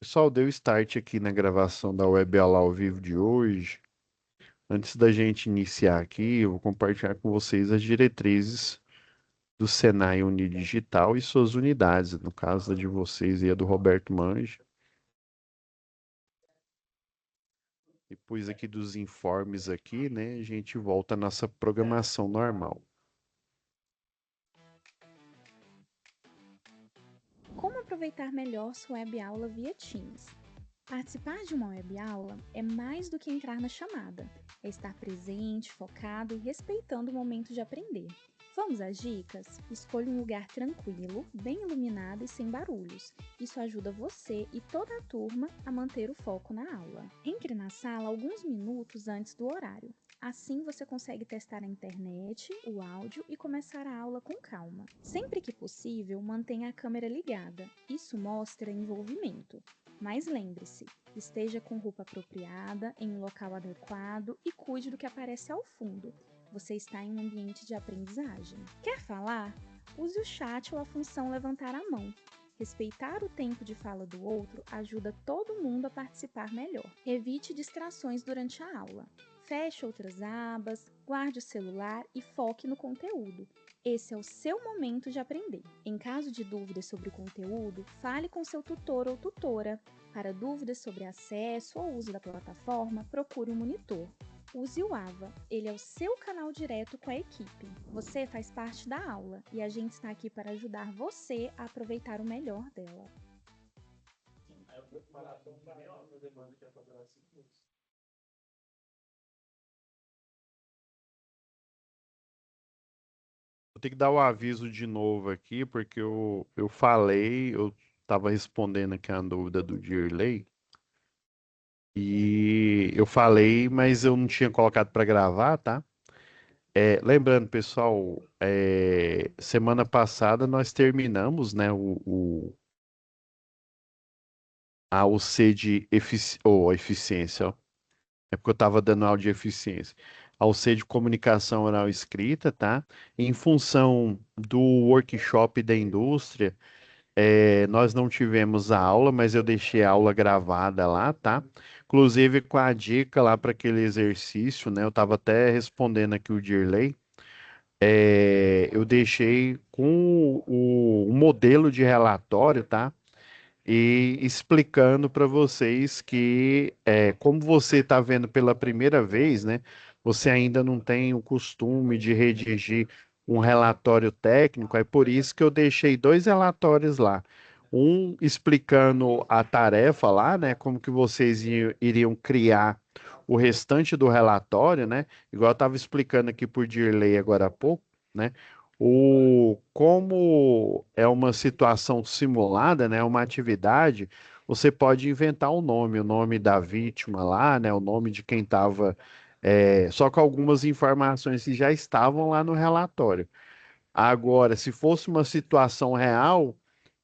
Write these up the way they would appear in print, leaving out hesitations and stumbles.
Pessoal, deu start aqui na gravação da web aula ao vivo de hoje. Antes da gente iniciar aqui, eu vou compartilhar com vocês as diretrizes do Senai Unidigital e suas unidades, no caso da de vocês e a do Roberto Mange. Depois aqui dos informes aqui, né, a gente volta à nossa programação normal. Como aproveitar melhor sua web aula via Teams? Participar de uma web aula é mais do que entrar na chamada, é estar presente, focado e respeitando o momento de aprender. Vamos às dicas? Escolha um lugar tranquilo, bem iluminado e sem barulhos. Isso ajuda você e toda a turma a manter o foco na aula. Entre na sala alguns minutos antes do horário. Assim você consegue testar a internet, o áudio e começar a aula com calma. Sempre que possível, mantenha a câmera ligada. Isso mostra envolvimento. Mas lembre-se, esteja com roupa apropriada, em um local adequado e cuide do que aparece ao fundo. Você está em um ambiente de aprendizagem. Quer falar? Use o chat ou a função levantar a mão. Respeitar o tempo de fala do outro ajuda todo mundo a participar melhor. Evite distrações durante a aula. Feche outras abas, guarde o celular e foque no conteúdo. Esse é o seu momento de aprender. Em caso de dúvidas sobre o conteúdo, fale com seu tutor ou tutora. Para dúvidas sobre acesso ou uso da plataforma, procure um monitor. Use o AVA, ele é o seu canal direto com a equipe. Você faz parte da aula e a gente está aqui para ajudar você a aproveitar o melhor dela. Vou ter que dar o aviso de novo aqui, porque eu falei, eu estava respondendo aqui a dúvida do Dirley. E eu falei, mas eu não tinha colocado para gravar, tá? Lembrando, pessoal, semana passada nós terminamos, né, o C de eficiência, ó. É porque eu estava dando aula de eficiência. Ao C de comunicação oral e escrita, tá? Em função do workshop da indústria, nós não tivemos a aula, mas eu deixei a aula gravada lá, tá? Inclusive com a dica lá para aquele exercício, né? Eu estava até respondendo aqui o Dirley. Eu deixei com o modelo de relatório, tá? E explicando para vocês que, como você está vendo pela primeira vez, né? Você ainda não tem o costume de redigir um relatório técnico, é por isso que eu deixei dois relatórios lá. Um explicando a tarefa lá, né? Como que vocês iriam criar o restante do relatório, né? Igual eu estava explicando aqui por Dirley agora há pouco, né? Como é uma situação simulada, né, uma atividade, você pode inventar um nome, o nome da vítima lá, né, o nome de quem estava, só com algumas informações que já estavam lá no relatório. Agora, se fosse uma situação real,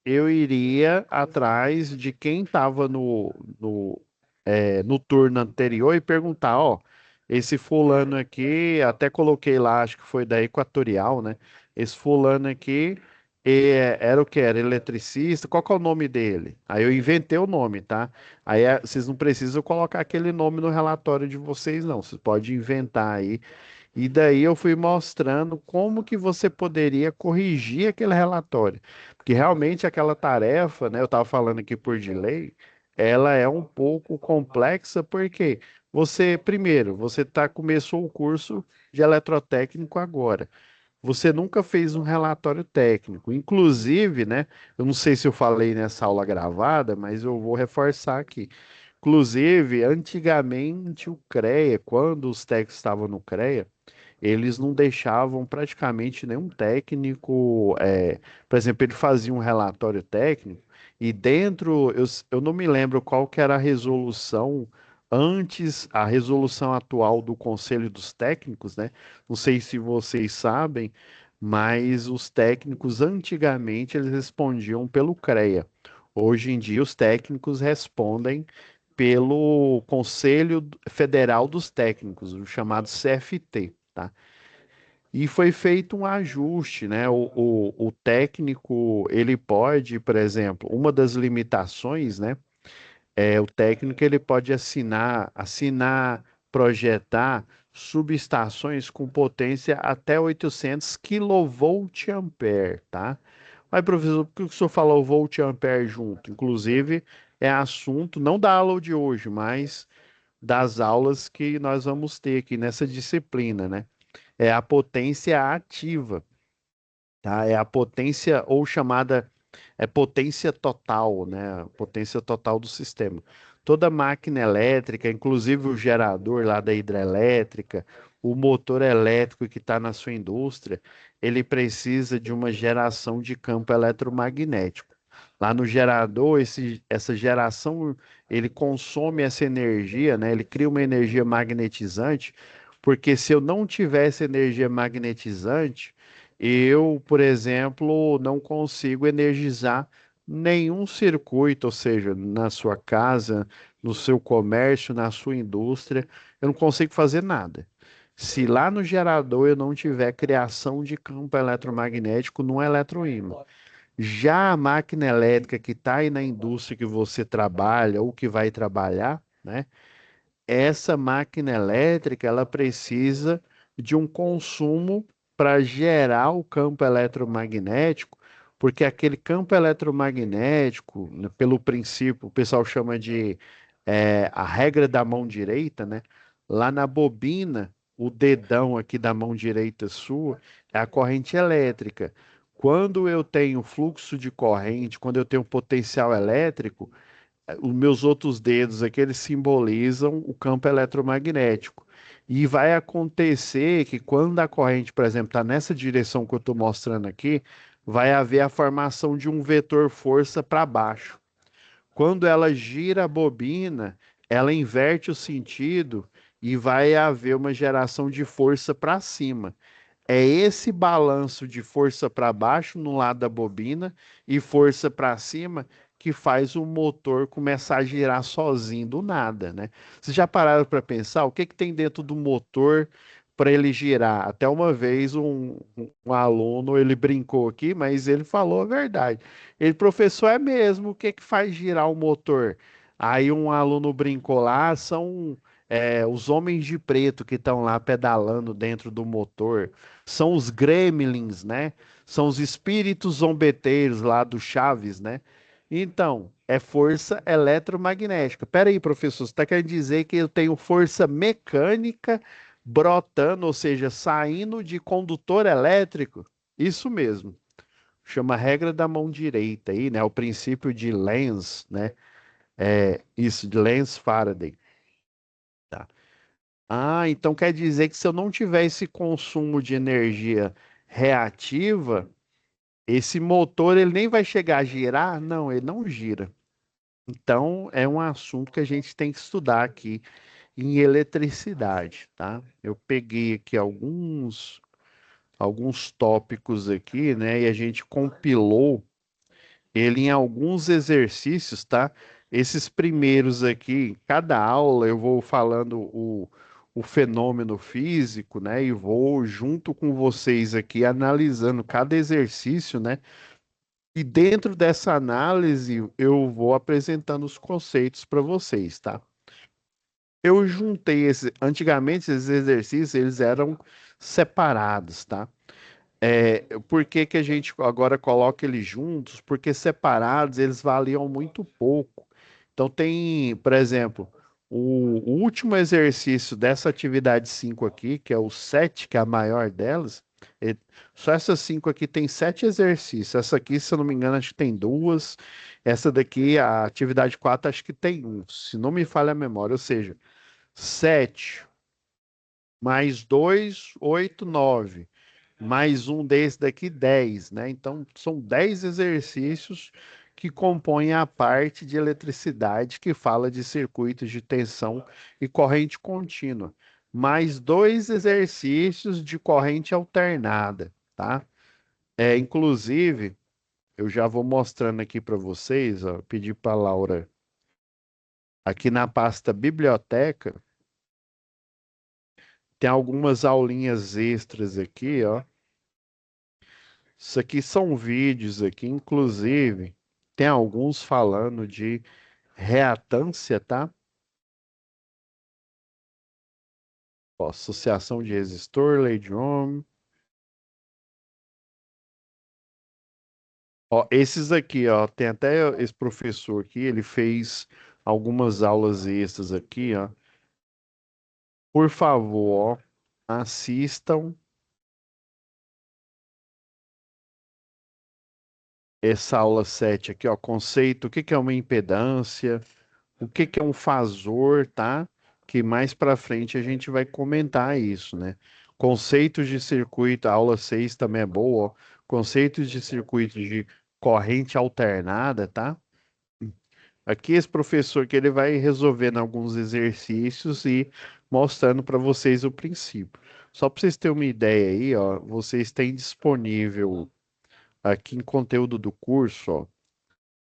eu iria atrás de quem estava no turno anterior e perguntar, ó, esse fulano aqui, até coloquei lá, acho que foi da Equatorial, né? Esse fulano aqui era o que? Era eletricista, qual que é o nome dele? Aí eu inventei o nome, tá? Aí vocês não precisam colocar aquele nome no relatório de vocês, não. Vocês podem inventar aí. E daí eu fui mostrando como que você poderia corrigir aquele relatório. Porque realmente aquela tarefa, né, eu estava falando aqui por delay, ela é um pouco complexa, porque primeiro, começou o curso de eletrotécnico agora. Você nunca fez um relatório técnico. Inclusive, né, eu não sei se eu falei nessa aula gravada, mas eu vou reforçar aqui. Inclusive, antigamente o CREA, quando os técnicos estavam no CREA, eles não deixavam praticamente nenhum técnico, por exemplo, ele fazia um relatório técnico e dentro, eu não me lembro qual que era a resolução antes, a resolução atual do Conselho dos Técnicos, né? Não sei se vocês sabem, mas os técnicos antigamente eles respondiam pelo CREA. Hoje em dia os técnicos respondem pelo Conselho Federal dos Técnicos, o chamado CFT, tá? E foi feito um ajuste, né? O técnico, ele pode, por exemplo, uma das limitações, né? O técnico ele pode projetar subestações com potência até 800 kVA, tá? Mas, professor, por que o senhor falou volt ampere junto? Inclusive, é assunto não da aula de hoje, mas das aulas que nós vamos ter aqui nessa disciplina, né? É a potência ativa, tá? É a potência ou chamada potência total, né? Potência total do sistema. Toda máquina elétrica, inclusive o gerador lá da hidrelétrica, o motor elétrico que está na sua indústria, ele precisa de uma geração de campo eletromagnético. Lá no gerador, essa geração, ele consome essa energia, né? Ele cria uma energia magnetizante, porque se eu não tivesse energia magnetizante, eu, por exemplo, não consigo energizar nenhum circuito, ou seja, na sua casa, no seu comércio, na sua indústria, eu não consigo fazer nada. Se lá no gerador eu não tiver criação de campo eletromagnético no eletroímã. Já a máquina elétrica que está aí na indústria que você trabalha ou que vai trabalhar, né? Essa máquina elétrica ela precisa de um consumo para gerar o campo eletromagnético, porque aquele campo eletromagnético, né, pelo princípio, o pessoal chama de a regra da mão direita, né? Lá na bobina, o dedão aqui da mão direita sua é a corrente elétrica. Quando eu tenho fluxo de corrente, quando eu tenho potencial elétrico, os meus outros dedos aqui, eles simbolizam o campo eletromagnético. E vai acontecer que quando a corrente, por exemplo, está nessa direção que eu estou mostrando aqui, vai haver a formação de um vetor força para baixo. Quando ela gira a bobina, ela inverte o sentido e vai haver uma geração de força para cima. É esse balanço de força para baixo no lado da bobina e força para cima que faz o motor começar a girar sozinho do nada, né? Vocês já pararam para pensar o que que tem dentro do motor para ele girar? Até uma vez um aluno ele brincou aqui, mas ele falou a verdade. Ele, professor, é mesmo, o que que faz girar o motor? Aí um aluno brincou lá, são os homens de preto que estão lá pedalando dentro do motor. São os gremlins, né? São os espíritos zombeteiros lá do Chaves, né? Então, é força eletromagnética. Pera aí, professor, você está querendo dizer que eu tenho força mecânica brotando, ou seja, saindo de condutor elétrico? Isso mesmo. Chama regra da mão direita aí, né? O princípio de Lenz, né? Isso, de Lenz-Faraday. Tá? Ah, então quer dizer que se eu não tiver esse consumo de energia reativa, esse motor ele nem vai chegar a girar? Não, ele não gira. Então é um assunto que a gente tem que estudar aqui em eletricidade, tá? Eu peguei aqui alguns tópicos aqui, né, e a gente compilou ele em alguns exercícios, tá? Esses primeiros aqui, cada aula eu vou falando o fenômeno físico, né? E vou junto com vocês aqui analisando cada exercício, né? E dentro dessa análise eu vou apresentando os conceitos para vocês, tá? Eu juntei antigamente esses exercícios, eles eram separados, tá? Por que que a gente agora coloca eles juntos? Porque separados eles valiam muito pouco. Então tem, por exemplo, o último exercício dessa atividade 5 aqui, que é o 7, que é a maior delas, é- só essas 5 aqui tem 7 exercícios. Essa aqui, se eu não me engano, acho que tem duas. Essa daqui, a atividade 4 acho que tem um, se não me falha a memória. Ou seja, 7 mais 2 8 9 mais um desse daqui, 10, né? Então, são 10 exercícios que compõem a parte de eletricidade que fala de circuitos de tensão e corrente contínua, mais dois exercícios de corrente alternada, tá? Inclusive, eu já vou mostrando aqui para vocês, ó, pedir para a Laura, aqui na pasta biblioteca, tem algumas aulinhas extras aqui, ó. Isso aqui são vídeos aqui, inclusive, tem alguns falando de reatância, tá? Ó, associação de resistor, lei de Ohm. Ó, esses aqui, ó, tem até esse professor aqui, ele fez algumas aulas extras aqui, ó. Por favor, ó, assistam essa aula 7 aqui, ó, conceito, o que que é uma impedância, o que que é um fasor, tá? Que mais para frente a gente vai comentar isso, né? Conceitos de circuito, a aula 6 também é boa, ó. Conceitos de circuito de corrente alternada, tá? Aqui esse professor que ele vai resolvendo alguns exercícios e mostrando para vocês o princípio. Só para vocês terem uma ideia aí, ó, vocês têm disponível aqui em conteúdo do curso, ó,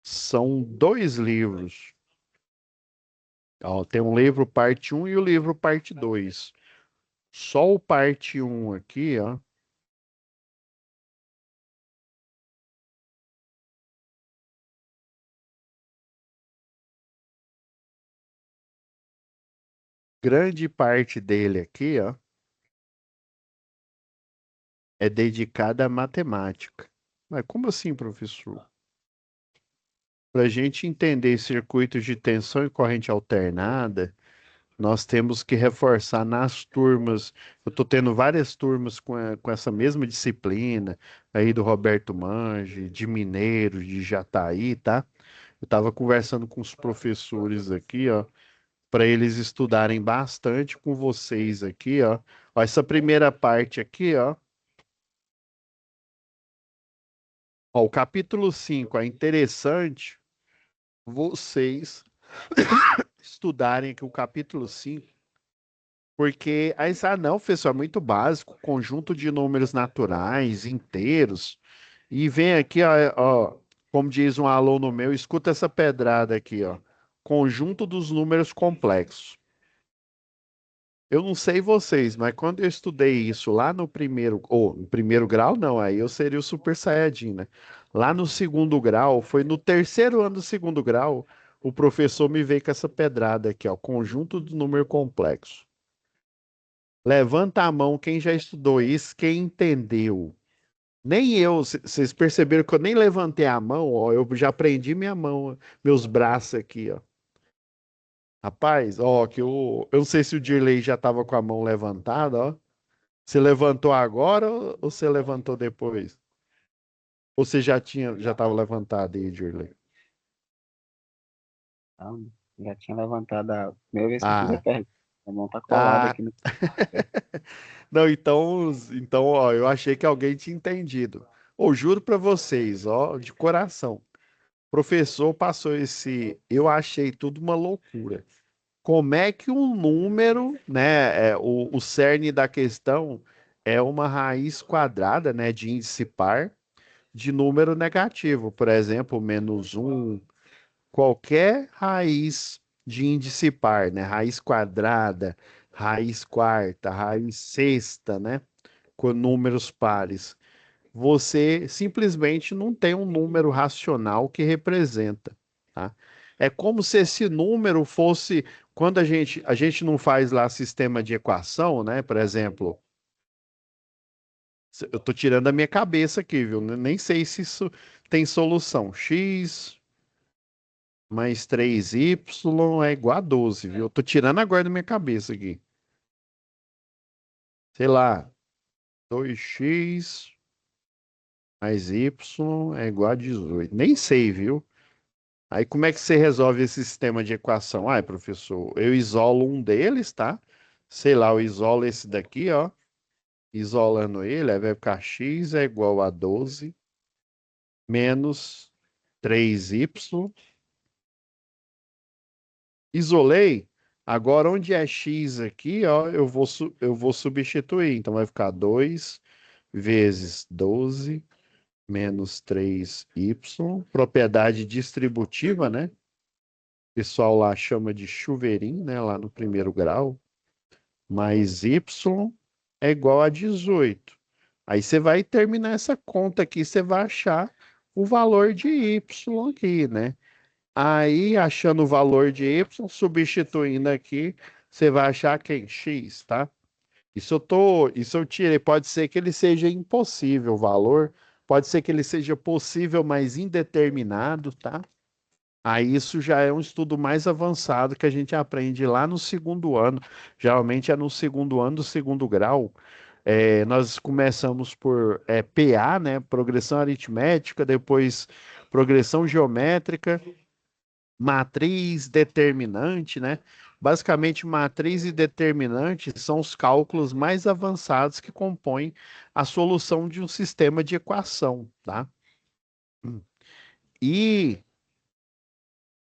são dois livros. Ó, tem um livro parte um e o livro parte 2. Só o parte um aqui, ó, grande parte dele aqui, ó, é dedicada à matemática. Mas como assim, professor? Para a gente entender circuitos de tensão e corrente alternada, nós temos que reforçar nas turmas. Eu estou tendo várias turmas com essa mesma disciplina, aí do Roberto Mange, de Mineiros, de Jataí, tá? Eu estava conversando com os professores aqui, ó, para eles estudarem bastante com vocês aqui, ó. Ó, essa primeira parte aqui, ó, o capítulo 5 é interessante vocês estudarem aqui o capítulo 5. Porque aí, ah, não, professor, é muito básico, conjunto de números naturais, inteiros. E vem aqui, ó, como diz um aluno meu, escuta essa pedrada aqui, ó. Conjunto dos números complexos. Eu não sei vocês, mas quando eu estudei isso lá no primeiro, ou no primeiro grau, não, aí eu seria o Super Saiyajin, né? Lá no segundo grau, foi no terceiro ano do segundo grau, o professor me veio com essa pedrada aqui, ó, conjunto do número complexo. Levanta a mão quem já estudou isso, quem entendeu. Nem eu, vocês perceberam que eu nem levantei a mão, ó, eu já prendi minha mão, meus braços aqui, ó. Rapaz, ó, eu não sei se o Dirley já estava com a mão levantada, ó. Você levantou agora ou você levantou depois? Ou você já estava levantado aí, Dirley? Então, já tinha levantado a primeira vez que eu fiz a Ah, pergunta. A mão tá colada ah, aqui no. não, então, ó, eu achei que alguém tinha entendido. Ô, juro para vocês, ó, de coração. Professor passou esse. Eu achei tudo uma loucura. Como é que um número, né? O cerne da questão é uma raiz quadrada, né? De índice par de número negativo. Por exemplo, -1, qualquer raiz de índice par, né? Raiz quadrada, raiz quarta, raiz sexta, né? Com números pares. Você simplesmente não tem um número racional que representa, tá? É como se esse número fosse, quando a gente não faz lá sistema de equação, né? Por exemplo, eu estou tirando da minha cabeça aqui, viu? Nem sei se isso tem solução. X mais 3y é igual a 12, viu? Eu tô tirando agora da minha cabeça aqui. Sei lá, 2x mais y é igual a 18. Nem sei, viu? Aí como é que você resolve esse sistema de equação? Ah, professor, eu isolo um deles, tá? Sei lá, eu isolo esse daqui, ó. Isolando ele, aí vai ficar x é igual a 12 menos 3y. Isolei. Agora, onde é x aqui, ó, eu vou substituir. Então, vai ficar 2 vezes 12 menos 3y. Propriedade distributiva, né? O pessoal lá chama de chuveirinho, né? Lá no primeiro grau. Mais y é igual a 18. Aí você vai terminar essa conta aqui, você vai achar o valor de y aqui, né? Aí, achando o valor de y, substituindo aqui, você vai achar que é x, tá? Isso eu tirei. Pode ser que ele seja impossível o valor, pode ser que ele seja possível, mas indeterminado, tá? Aí isso já é um estudo mais avançado que a gente aprende lá no segundo ano. Geralmente é no segundo ano do segundo grau. Nós começamos por PA, né? Progressão aritmética, depois progressão geométrica, matriz, determinante, né? Basicamente, matriz e determinante são os cálculos mais avançados que compõem a solução de um sistema de equação, tá? E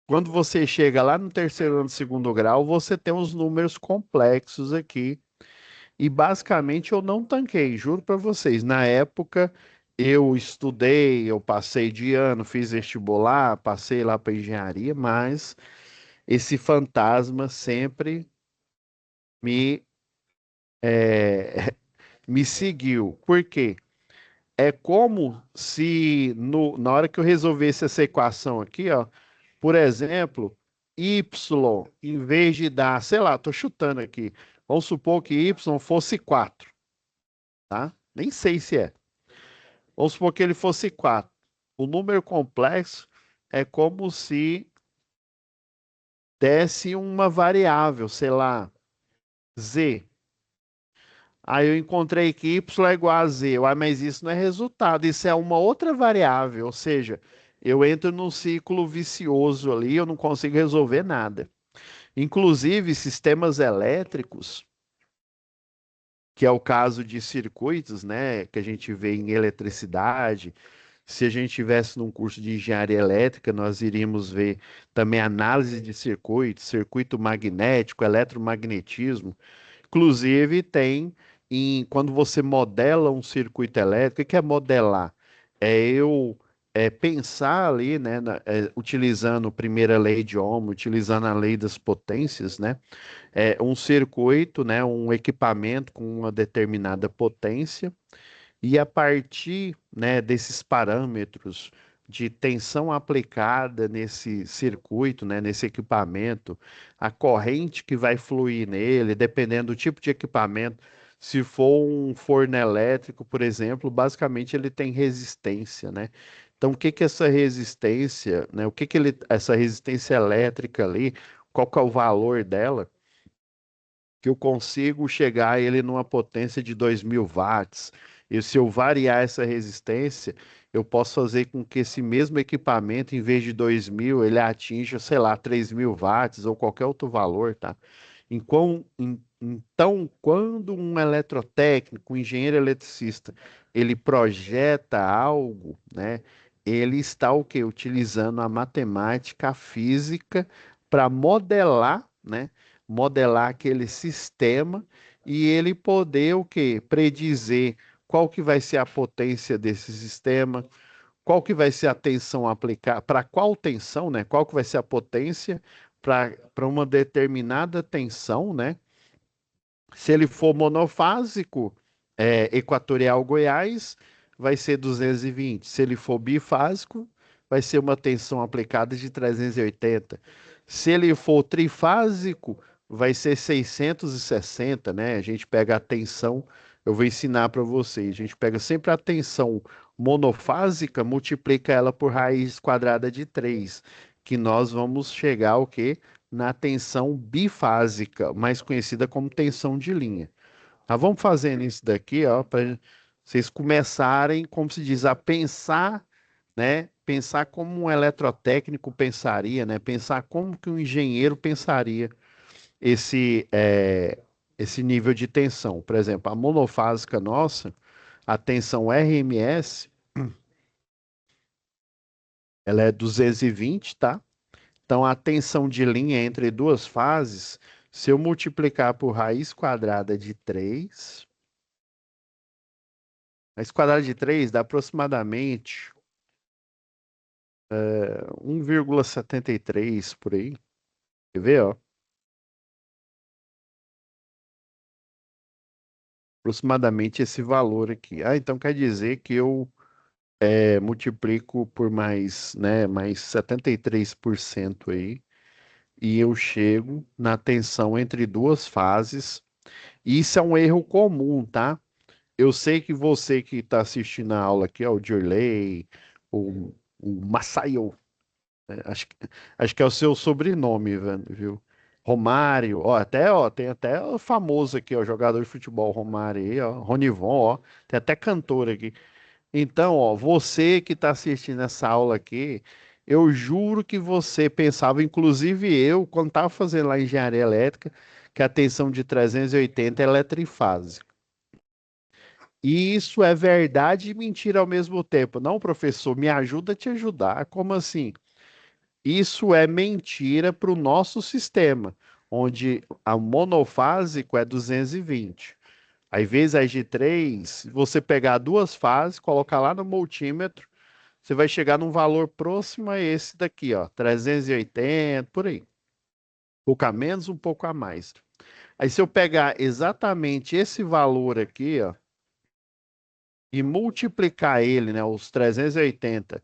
quando você chega lá no terceiro ano do segundo grau, você tem os números complexos aqui. E basicamente eu não tanquei, juro para vocês. Na época eu estudei, eu passei de ano, fiz vestibular, passei lá para engenharia, mas esse fantasma sempre me, me seguiu. Por quê? É como se na hora que eu resolvesse essa equação aqui, ó, por exemplo, y, em vez de dar, sei lá, tô chutando aqui, vamos supor que y fosse 4, tá? Nem sei se é. Vamos supor que ele fosse 4. O número complexo é como se desse uma variável, sei lá, z. Aí eu encontrei que y é igual a z. Uai, mas isso não é resultado, isso é uma outra variável. Ou seja, eu entro num ciclo vicioso ali, eu não consigo resolver nada. Inclusive, sistemas elétricos, que é o caso de circuitos, né, que a gente vê em eletricidade. Se a gente tivesse num curso de engenharia elétrica, nós iríamos ver também análise de circuitos, circuito magnético, eletromagnetismo. Inclusive, quando você modela um circuito elétrico, o que é modelar? Eu pensar ali, né, utilizando a primeira lei de Ohm, utilizando a lei das potências, né, um circuito, né, um equipamento com uma determinada potência, e a partir, né, desses parâmetros de tensão aplicada nesse circuito, né, nesse equipamento, a corrente que vai fluir nele, dependendo do tipo de equipamento, se for um forno elétrico, por exemplo, basicamente ele tem resistência, né? Então, o que que essa resistência, né? Essa resistência elétrica ali, qual que é o valor dela? Que eu consigo chegar a ele numa potência de 2.000 watts. E se eu variar essa resistência, eu posso fazer com que esse mesmo equipamento, em vez de 2.000, ele atinja, sei lá, 3.000 watts ou qualquer outro valor, tá? Então, quando um eletrotécnico, um engenheiro eletricista, ele projeta algo, né? Ele está o quê? Utilizando a matemática, a física para modelar, né? Modelar aquele sistema e ele poder o quê? Predizer qual que vai ser a potência desse sistema, qual que vai ser a tensão aplicada, para qual tensão, né? Qual que vai ser a potência para uma determinada tensão, né? Se ele for monofásico, Equatorial Goiás, vai ser 220. Se ele for bifásico, vai ser uma tensão aplicada de 380. Se ele for trifásico, vai ser 660, né? A gente pega a tensão, eu vou ensinar para vocês. A gente pega sempre a tensão monofásica, multiplica ela por raiz quadrada de 3, que nós vamos chegar ao quê? Na tensão bifásica, mais conhecida como tensão de linha. Tá, vamos fazendo isso daqui, ó, para vocês começarem, como se diz, a pensar, né? Pensar como um eletrotécnico pensaria, né? Pensar como que um engenheiro pensaria esse, é, esse nível de tensão. Por exemplo, a monofásica nossa, a tensão RMS, ela é 220, tá? Então, a tensão de linha entre duas fases, se eu multiplicar por raiz quadrada de 3, raiz quadrada de 3 dá aproximadamente 1,73 por aí. Quer ver, ó? Aproximadamente esse valor aqui. Ah, então quer dizer que eu multiplico por mais, né, mais 73% aí, e eu chego na tensão entre duas fases. Isso é um erro comum, tá? Eu sei que você que está assistindo a aula aqui, ó, o Dirley, o Massaio, né? Acho que é o seu sobrenome, viu? Romário, ó, tem até o famoso aqui, ó, jogador de futebol, Romário aí, ó, Ronivon, ó, tem até cantor aqui. Então, ó, você que está assistindo essa aula aqui, eu juro que você pensava, inclusive eu, quando estava fazendo lá engenharia elétrica, que a tensão de 380 ela é trifásica. E isso é verdade e mentira ao mesmo tempo. Não, professor, me ajuda a te ajudar. Como assim? Isso é mentira para o nosso sistema, onde a monofásico é 220. Aí, vezes a G3, se você pegar duas fases, colocar lá no multímetro, você vai chegar num valor próximo a esse daqui, ó, 380, por aí. Um pouco a menos, um pouco a mais. Aí, se eu pegar exatamente esse valor aqui, ó, e multiplicar ele, né, os 380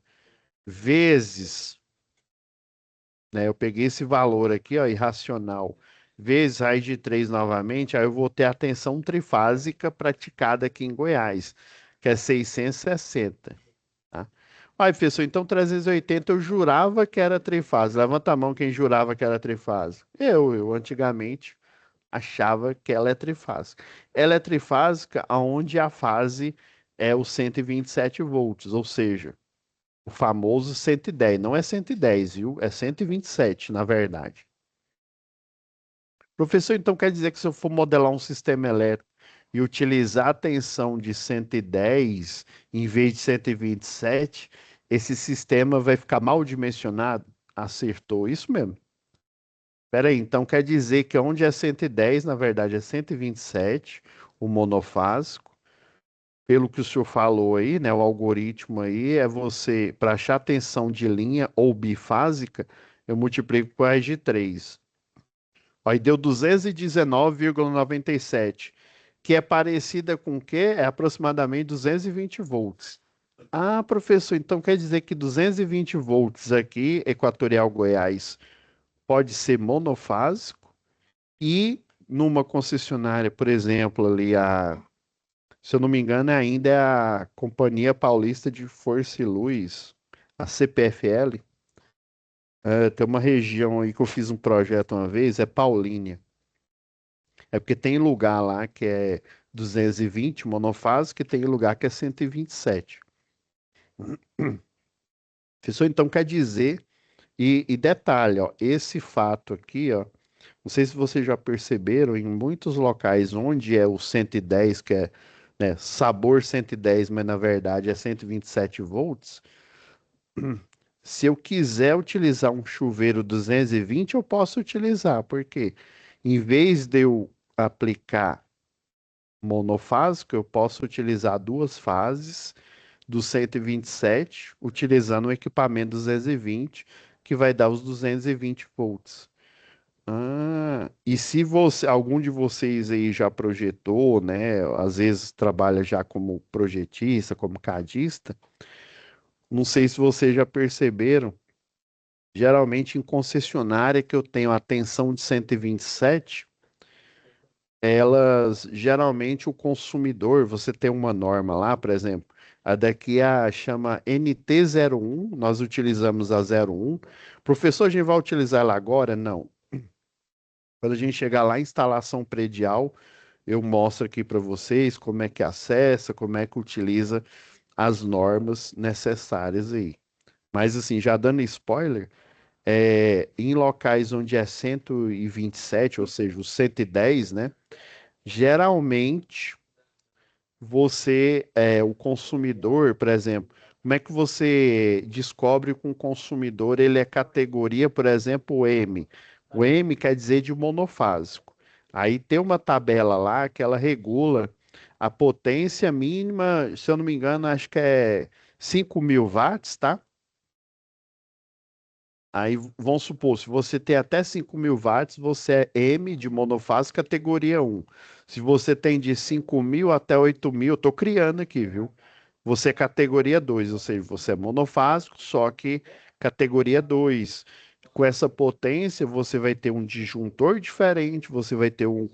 vezes, né, eu peguei esse valor aqui, ó, irracional, vezes raiz de 3 novamente, aí eu vou ter a tensão trifásica praticada aqui em Goiás, que é 660. Tá? Aí, professor, então 380 eu jurava que era trifásico. Levanta a mão quem jurava que era trifásico. Eu antigamente achava que ela é trifásica. Ela é trifásica aonde a fase é o 127 volts, ou seja, o famoso 110. Não é 110, viu? É 127, na verdade. Professor, então quer dizer que se eu for modelar um sistema elétrico e utilizar a tensão de 110 em vez de 127, esse sistema vai ficar mal dimensionado? Acertou, isso mesmo. Espera aí, então quer dizer que onde é 110, na verdade é 127, o monofásico. Pelo que o senhor falou aí, né, o algoritmo aí é você, para achar a tensão de linha ou bifásica, eu multiplico por raiz de 3. Aí deu 219,97, que é parecida com o quê? É aproximadamente 220 volts. Ah, professor, então quer dizer que 220 volts aqui, Equatorial Goiás, pode ser monofásico e numa concessionária, por exemplo, ali se eu não me engano, ainda é a Companhia Paulista de Força e Luz, a CPFL. Tem uma região aí que eu fiz um projeto uma vez, é Paulínia. É porque tem lugar lá que é 220 monofásico e tem lugar que é 127. Professor, então quer dizer, e detalhe, ó, esse fato aqui, ó, não sei se vocês já perceberam, em muitos locais onde é o 110, que é, né, sabor 110, mas na verdade é 127 volts, se eu quiser utilizar um chuveiro 220, eu posso utilizar, porque em vez de eu aplicar monofásico, eu posso utilizar duas fases do 127, utilizando o equipamento 220, que vai dar os 220 volts. Ah, e se você, algum de vocês aí já projetou, né? Às vezes trabalha já como projetista, como cadista, não sei se vocês já perceberam, geralmente em concessionária que eu tenho a tensão de 127, elas geralmente o consumidor, você tem uma norma lá, por exemplo, a daqui chama NT01, nós utilizamos a 01. Professor, a gente vai utilizar ela agora? Não. Quando a gente chegar lá, instalação predial, eu mostro aqui para vocês como é que acessa, como é que utiliza as normas necessárias aí. Mas assim, já dando spoiler, em locais onde é 127, ou seja, o 110, né? Geralmente o consumidor, por exemplo, como é que você descobre que um consumidor ele é categoria, por exemplo, M? O M quer dizer de monofásico. Aí tem uma tabela lá que ela regula a potência mínima, se eu não me engano, acho que é 5.000 watts, tá? Aí vamos supor, se você tem até 5.000 watts, você é M de monofásico categoria 1. Se você tem de 5.000 até 8.000, eu tô criando aqui, viu? você é categoria 2, ou seja, você é monofásico, só que categoria 2. Com essa potência, você vai ter um disjuntor diferente, você vai ter um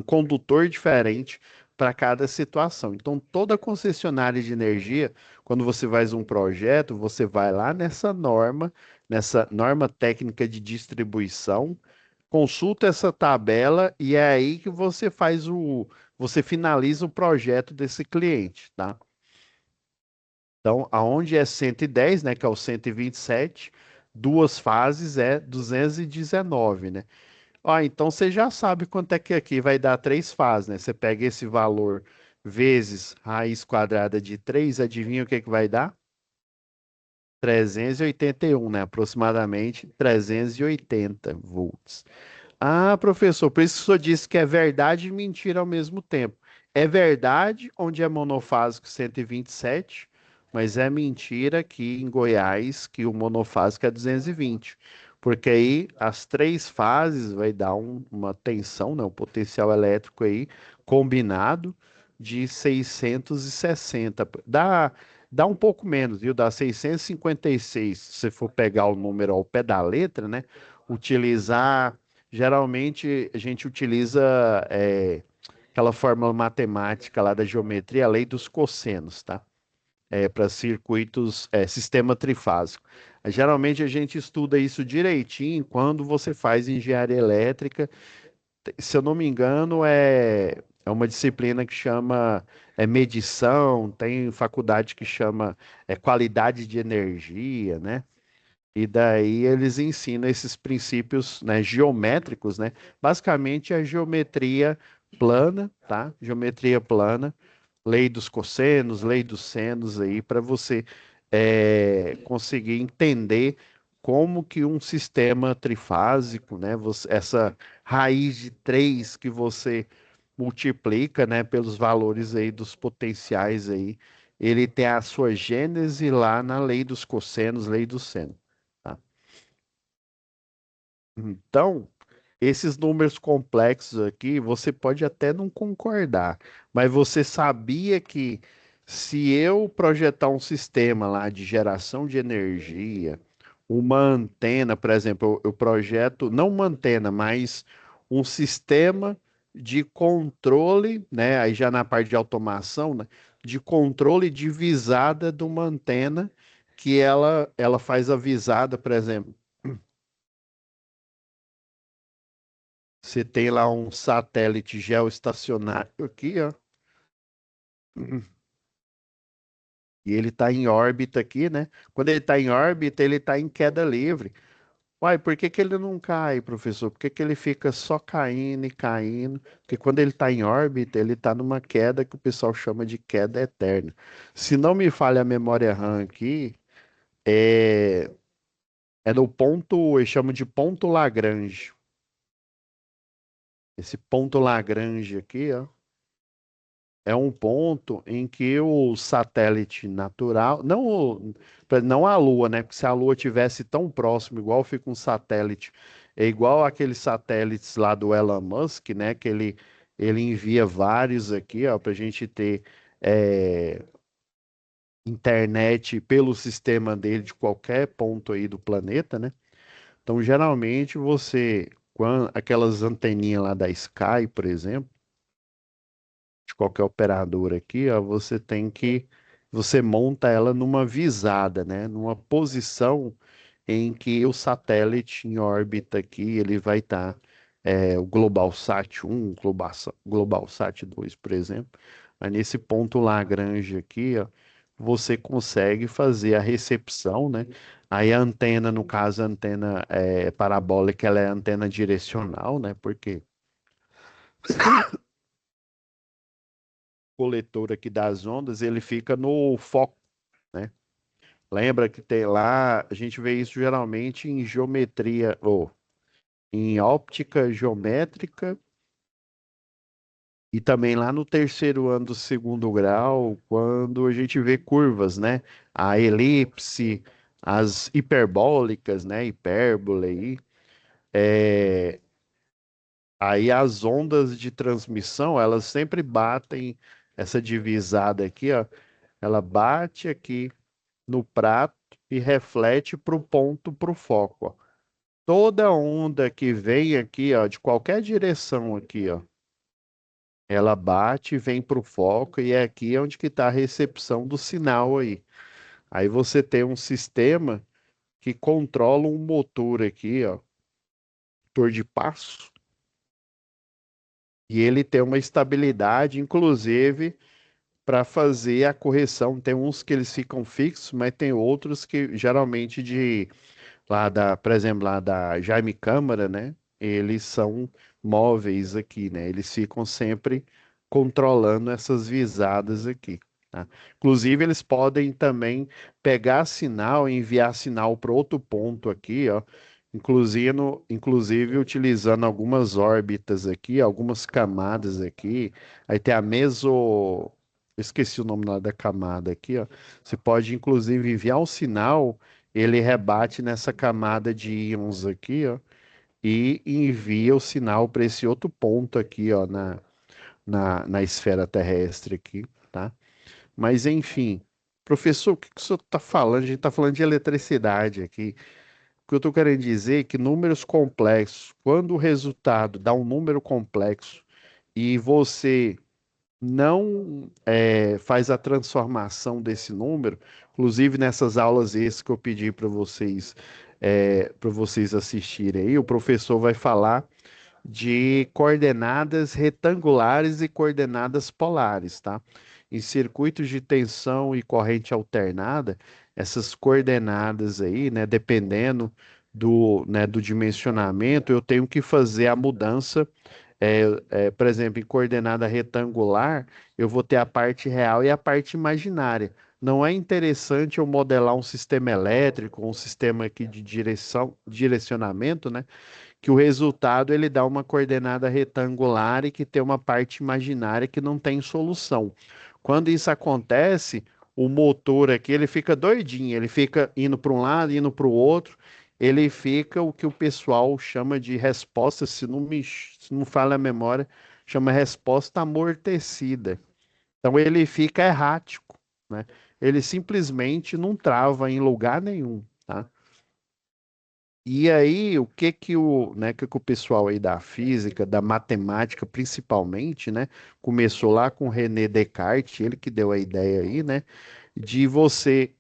condutor diferente para cada situação. Então, toda concessionária de energia, quando você faz um projeto, você vai lá nessa norma técnica de distribuição, consulta essa tabela e é aí que você finaliza o projeto desse cliente, tá? Então, aonde é 110, né, que é o 127, duas fases é 219, né? Ó, então você já sabe quanto é que aqui vai dar três fases, né? Você pega esse valor vezes raiz quadrada de 3, adivinha o que que vai dar? 381, né? Aproximadamente 380 volts. Ah, professor, por isso que o senhor disse que é verdade e mentira ao mesmo tempo. É verdade onde é monofásico 127, mas é mentira que em Goiás que o monofásico é 220, porque aí as três fases vai dar uma tensão, né, um potencial elétrico aí combinado de 660. Dá um pouco menos, viu? Dá 656, se você for pegar o número ao pé da letra, né? Utilizar Geralmente a gente utiliza aquela fórmula matemática lá da geometria, a lei dos cossenos, tá? Para circuitos, sistema trifásico. Geralmente a gente estuda isso direitinho quando você faz engenharia elétrica. Se eu não me engano, é uma disciplina que chama medição, tem faculdade que chama qualidade de energia, né? E daí eles ensinam esses princípios, né, geométricos, né? Basicamente a geometria plana, tá? Geometria plana, lei dos cossenos, lei dos senos aí, para você conseguir entender como que um sistema trifásico, né? Essa raiz de 3 que você multiplica, né, pelos valores aí dos potenciais aí, ele tem a sua gênese lá na lei dos cossenos, lei do seno. Tá? Então, esses números complexos aqui, você pode até não concordar, mas você sabia que se eu projetar um sistema lá de geração de energia, uma antena, por exemplo, eu projeto não uma antena, mas um sistema de controle, né? Aí já na parte de automação, né? De controle de visada de uma antena que ela faz a visada, por exemplo. Você tem lá um satélite geoestacionário aqui, ó. E ele está em órbita aqui, né? Quando ele está em órbita, ele está em queda livre. Uai, por que que ele não cai, professor? Por que que ele fica só caindo e caindo? Porque quando ele está em órbita, ele está numa queda que o pessoal chama de queda eterna. Se não me falha a memória RAM aqui, é, é no ponto, eles chamam de ponto Lagrange. Esse ponto Lagrange aqui, ó. É um ponto em que o satélite natural, não a Lua, né? Porque se a Lua tivesse tão próximo, igual fica um satélite, é igual aqueles satélites lá do Elon Musk, né? Que ele envia vários aqui, ó, para a gente ter é, internet pelo sistema dele de qualquer ponto aí do planeta, né? Então, geralmente aquelas anteninhas lá da Sky, por exemplo, de qualquer operador aqui, ó, você monta ela numa visada, né? Numa posição em que o satélite em órbita aqui, ele vai estar, o Global Sat 1, Global Sat 2, por exemplo. Aí nesse ponto Lagrange aqui, ó, você consegue fazer a recepção, né? Aí a antena, no caso, a antena parabólica, ela é antena direcional, né? Porque coletor aqui das ondas, ele fica no foco, né? Lembra que tem lá, a gente vê isso geralmente em geometria, ou em óptica geométrica, e também lá no terceiro ano do segundo grau, quando a gente vê curvas, né? A elipse, as hiperbólicas, né? Hipérbole aí. É, Aí as ondas de transmissão, elas sempre batem essa divisada aqui, ó. Ela bate aqui no prato e reflete para o ponto, para o foco, ó. Toda onda que vem aqui, ó, de qualquer direção aqui, ó, ela bate e vem para o foco e é aqui onde que está a recepção do sinal aí. Aí você tem um sistema que controla um motor aqui, ó, motor de passo, e ele tem uma estabilidade, inclusive, para fazer a correção. Tem uns que eles ficam fixos, mas tem outros que geralmente de lá da, por exemplo, lá da Jaime Câmara, né? Eles são móveis aqui, né? Eles ficam sempre controlando essas visadas aqui, tá? Inclusive, eles podem também pegar sinal e enviar sinal para outro ponto aqui, ó. Inclusive, inclusive utilizando algumas órbitas aqui, algumas camadas aqui. Aí tem a esqueci o nome lá da camada aqui, ó. Você pode, inclusive, enviar um sinal, ele rebate nessa camada de íons aqui, ó, e envia o sinal para esse outro ponto aqui, ó, na esfera terrestre aqui, tá? Mas, enfim, professor, o que que o senhor está falando? A gente está falando de eletricidade aqui. O que eu estou querendo dizer é que números complexos, quando o resultado dá um número complexo e você não faz a transformação desse número, inclusive nessas aulas extras que eu pedi para vocês assistirem aí, o professor vai falar de coordenadas retangulares e coordenadas polares, tá? Em circuitos de tensão e corrente alternada, essas coordenadas aí, né, dependendo do dimensionamento, eu tenho que fazer a mudança. Por exemplo, em coordenada retangular, eu vou ter a parte real e a parte imaginária. Não é interessante eu modelar um sistema elétrico, um sistema aqui de direcionamento, né? Que o resultado ele dá uma coordenada retangular e que tem uma parte imaginária que não tem solução. Quando isso acontece, o motor aqui ele fica doidinho, ele fica indo para um lado, indo para o outro, ele fica o que o pessoal chama de resposta, se não falha a memória, chama resposta amortecida. Então ele fica errático, né? Ele simplesmente não trava em lugar nenhum, tá? E aí, o que que o pessoal aí da física, da matemática principalmente, né, começou lá com René Descartes, ele que deu a ideia aí, né, de você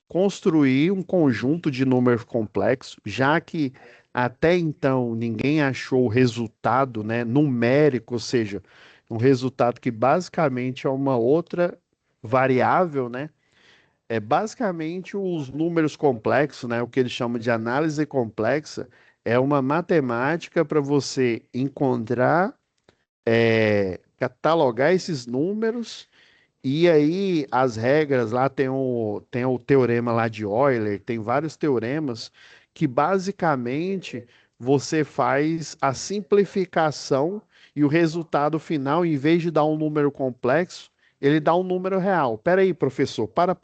construir um conjunto de números complexos, já que até então ninguém achou o resultado, né, numérico, ou seja, um resultado que basicamente é uma outra variável, né, basicamente os números complexos, né? O que eles chamam de análise complexa, é uma matemática para você encontrar, catalogar esses números, e aí as regras lá tem o teorema lá de Euler, tem vários teoremas que basicamente você faz a simplificação e o resultado final, em vez de dar um número complexo, ele dá um número real. Pera aí, professor, para.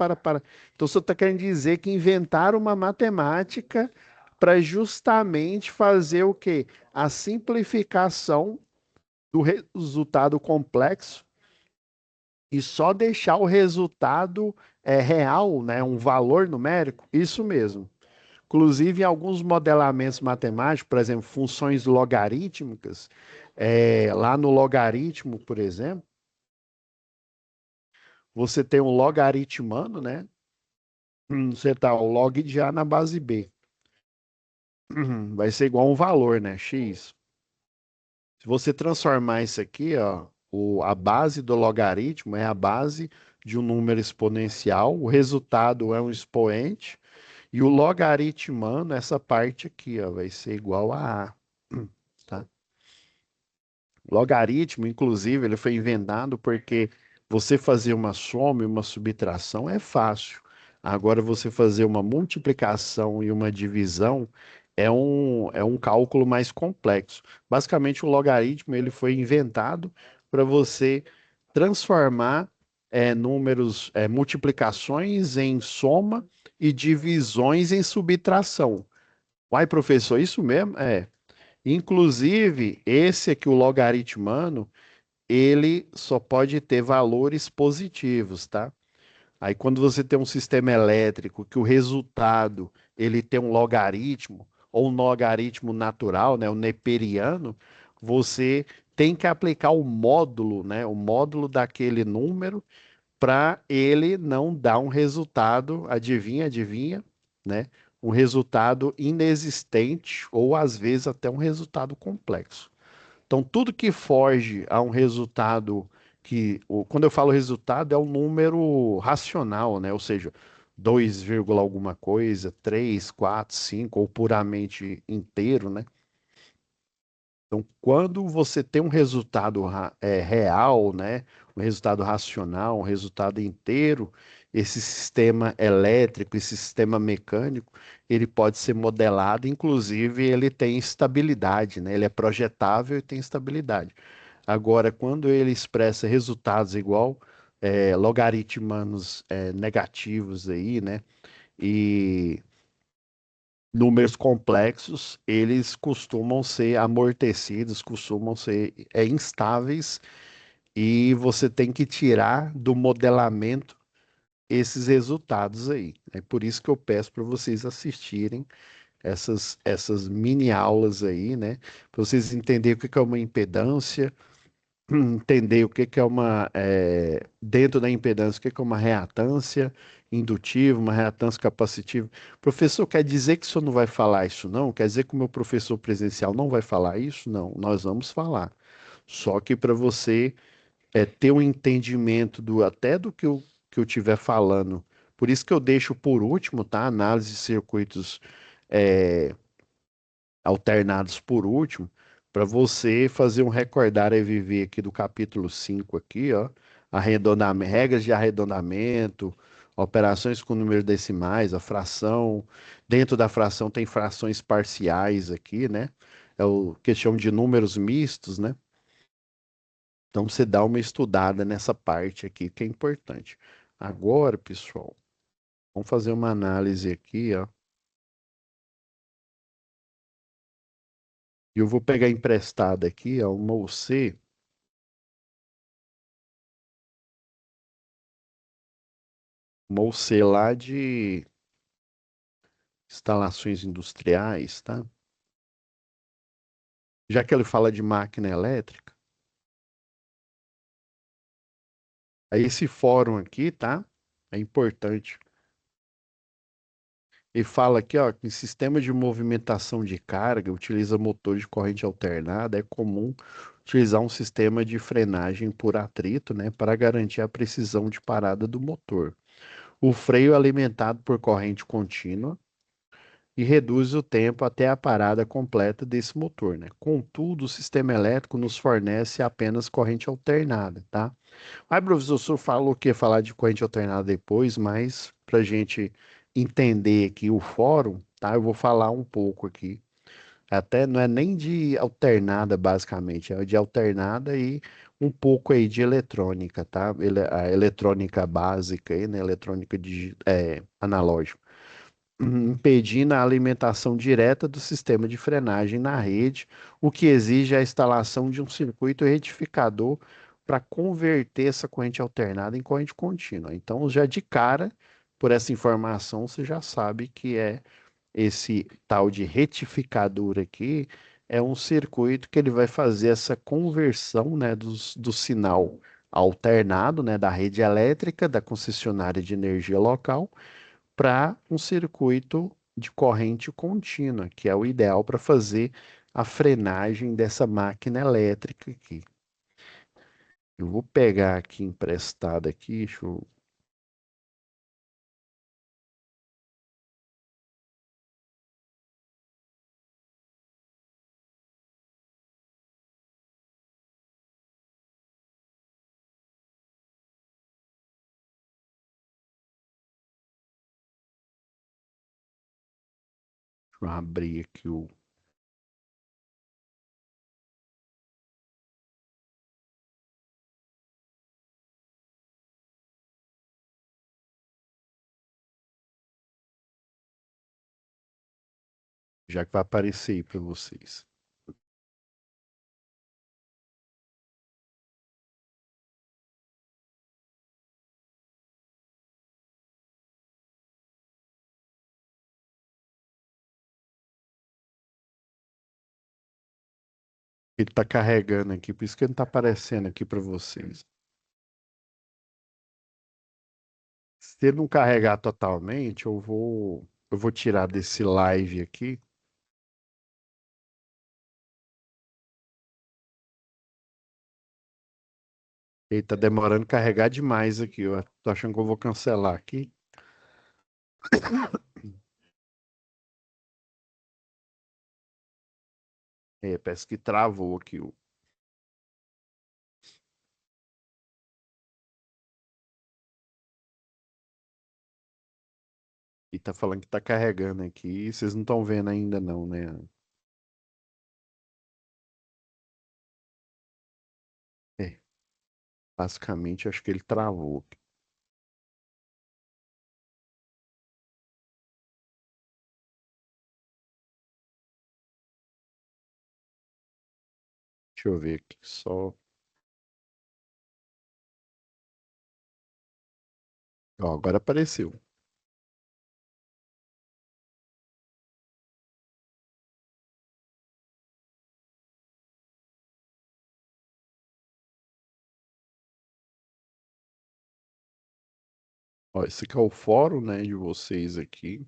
Então você está querendo dizer que inventaram uma matemática para justamente fazer o quê? A simplificação do resultado complexo e só deixar o resultado real, né, um valor numérico, isso mesmo. Inclusive, em alguns modelamentos matemáticos, por exemplo, funções logarítmicas, lá no logaritmo, por exemplo, você tem um logaritmano, né? Você tá o log de A na base B. Vai ser igual a um valor, né? X. Se você transformar isso aqui, ó, a base do logaritmo é a base de um número exponencial, o resultado é um expoente, e o logaritmando, essa parte aqui, ó, vai ser igual a A, tá? Logaritmo, inclusive, ele foi inventado porque você fazer uma soma e uma subtração é fácil. Agora, você fazer uma multiplicação e uma divisão é um cálculo mais complexo. Basicamente, o logaritmo ele foi inventado para você transformar números, multiplicações em soma e divisões em subtração. Uai, professor, isso mesmo? É. Inclusive, esse aqui, o logaritmano, ele só pode ter valores positivos, tá? Aí quando você tem um sistema elétrico que o resultado ele tem um logaritmo ou um logaritmo natural, né, o neperiano, você tem que aplicar o módulo, né, o módulo daquele número para ele não dar um resultado, adivinha, adivinha, né? Um resultado inexistente ou às vezes até um resultado complexo. Então, tudo que foge a um resultado quando eu falo resultado, é um número racional, né? Ou seja, 2, alguma coisa, 3, 4, 5 ou puramente inteiro, né? Então, quando você tem um resultado real, né, um resultado racional, um resultado inteiro, esse sistema elétrico, esse sistema mecânico, ele pode ser modelado, inclusive ele tem estabilidade, né? Ele é projetável e tem estabilidade. Agora, quando ele expressa resultados igual logaritmanos negativos aí, né? E números complexos, eles costumam ser amortecidos, costumam ser instáveis, e você tem que tirar do modelamento esses resultados aí. É por isso que eu peço para vocês assistirem essas mini aulas aí, né? Para vocês entenderem o que que é uma impedância, entender o que que é dentro da impedância, o que que é uma reatância indutiva, uma reatância capacitiva. Professor, quer dizer que o senhor não vai falar isso, não? Quer dizer que o meu professor presencial não vai falar isso? Não, nós vamos falar. Só que para você ter um entendimento até do que eu estiver falando. Por isso que eu deixo por último, tá? Análise de circuitos é, alternados por último, para você fazer um recordar e viver aqui do capítulo 5 aqui, ó, arredondamento, regras de arredondamento, operações com números decimais, a fração, dentro da fração tem frações parciais aqui, né? É o que chamam de números mistos, né? Então você dá uma estudada nessa parte aqui que é importante. Agora, pessoal, vamos fazer uma análise aqui, ó. E eu vou pegar emprestada aqui, ó, uma UC lá de instalações industriais, tá? Já que ele fala de máquina elétrica, aí esse fórum aqui, tá? É importante. Ele fala aqui, ó, que em sistema de movimentação de carga utiliza motor de corrente alternada, é comum utilizar um sistema de frenagem por atrito, né, para garantir a precisão de parada do motor. O freio é alimentado por corrente contínua e reduz o tempo até a parada completa desse motor, né? Contudo, o sistema elétrico nos fornece apenas corrente alternada, tá? Aí, professor, o senhor falou que ia falar de corrente alternada depois, mas para a gente entender aqui o fórum, tá? Eu vou falar um pouco aqui. Até não é nem de alternada, basicamente, é de alternada e um pouco aí de eletrônica, tá? A eletrônica básica aí, né? Eletrônica analógica, impedindo a alimentação direta do sistema de frenagem na rede, o que exige a instalação de um circuito retificador para converter essa corrente alternada em corrente contínua. Então, já de cara, por essa informação, você já sabe que esse tal de retificador aqui é um circuito que ele vai fazer essa conversão, né, do sinal alternado, né, da rede elétrica da concessionária de energia local para um circuito de corrente contínua, que é o ideal para fazer a frenagem dessa máquina elétrica aqui. Eu vou pegar aqui emprestado aqui, deixa eu abrir aqui já que vai aparecer aí para vocês. Ele tá carregando aqui, por isso que ele não tá aparecendo aqui para vocês. Se ele não carregar totalmente, eu vou tirar desse live aqui. Ele tá demorando a carregar demais aqui. Eu tô achando que eu vou cancelar aqui. É, parece que travou aqui. E tá falando que tá carregando aqui. Vocês não estão vendo ainda não, né? É, basicamente acho que ele travou. Deixa eu ver aqui só. Ó, agora apareceu. Ó, esse aqui é o fórum, né, de vocês aqui.